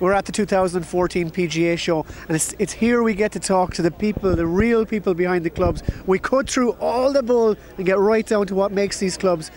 We're at the 2014 PGA show, and it's here we get to talk to the people, the real people behind the clubs. We cut through all the bull and get right down to what makes these clubs,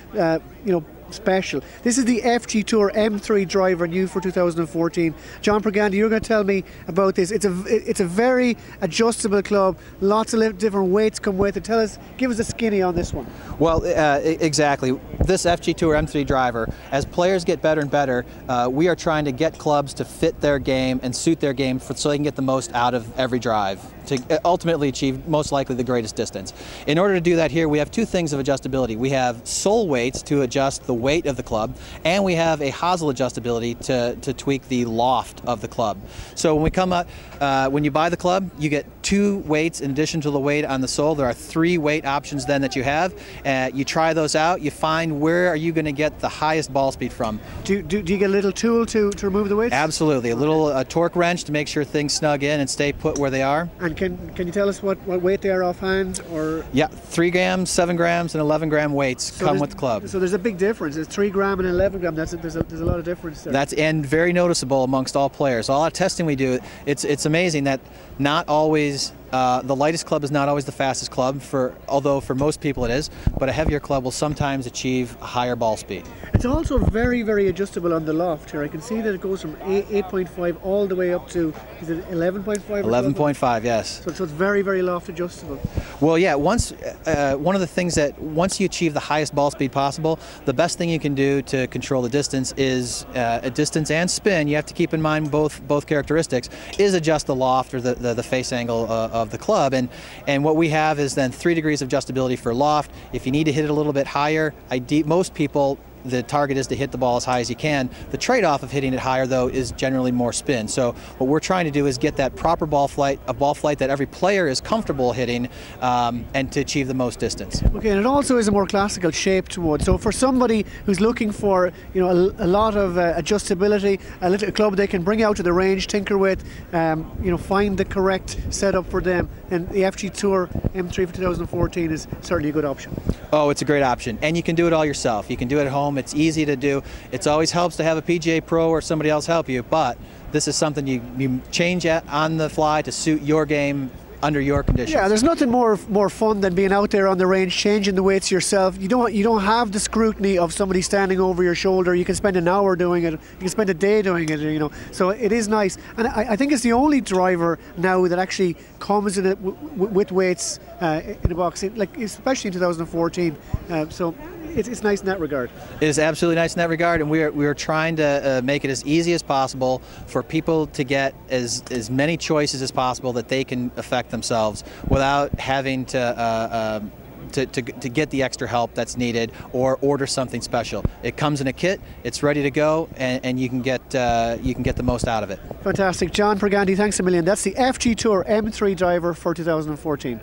special. This is the FG Tour M3 driver, new for 2014. Jon Pergande, you're going to tell me about this. It's a very adjustable club. Lots of different weights come with it. Give us a skinny on this one. Well, exactly. This FG Tour M3 driver, as players get better and better, we are trying to get clubs to fit their game and suit their game so they can get the most out of every drive to ultimately achieve most likely the greatest distance. In order to do that here, we have two things of adjustability. We have sole weights to adjust the weight of the club, and we have a hosel adjustability to tweak the loft of the club. So when we come up, when you buy the club, you get two weights in addition to the weight on the sole. There are three weight options then that you have. You try those out, you find where are you going to get the highest ball speed from. Do you get a little tool to remove the weights? Absolutely, a little torque wrench to make sure things snug in and stay put where they are. And can you tell us what weight they are offhand? Or yeah, 3 grams, 7 grams, and 11 gram weights come with the club. So there's a big difference. It's 3 gram and 11 gram. There's a lot of difference there. That's and very noticeable amongst all players. All our testing we do, it's amazing that not always the lightest club is not always the fastest club, although for most people it is, but a heavier club will sometimes achieve a higher ball speed. It's also very, very adjustable on the loft here. I can see that it goes from 8.5 all the way up to, is it 11.5? 11.5, yes. So it's very, very loft adjustable. Well, yeah, one of the things that once you achieve the highest ball speed possible, the best thing you can do to control the distance is a distance and spin. You have to keep in mind both characteristics, is adjust the loft or the face angle of the club, and what we have is then 3 degrees of adjustability for loft. If you need to hit it a little bit higher, most people, the target is to hit the ball as high as you can. The trade-off of hitting it higher, though, is generally more spin. So what we're trying to do is get that proper ball flight, a ball flight that every player is comfortable hitting, and to achieve the most distance. Okay, and it also is a more classical shaped wood. So for somebody who's looking for a lot of adjustability, a club they can bring out to the range, tinker with, find the correct setup for them, and the FG Tour M3 for 2014 is certainly a good option. Oh, it's a great option, and you can do it all yourself. You can do it at home. It's easy to do. It always helps to have a PGA Pro or somebody else help you, but this is something you change on the fly to suit your game under your conditions. Yeah, there's nothing more fun than being out there on the range, changing the weights yourself. You don't have the scrutiny of somebody standing over your shoulder. You can spend an hour doing it. You can spend a day doing it. So it is nice, and I think it's the only driver now that actually comes in it with weights in the box, especially in 2014. So. It's nice in that regard. It is absolutely nice in that regard, and we are trying to make it as easy as possible for people to get as many choices as possible that they can affect themselves without having to get the extra help that's needed or order something special. It comes in a kit, it's ready to go, and you can get the most out of it. Fantastic. Jon Pergande, thanks a million. That's the FG Tour M3 driver for 2014.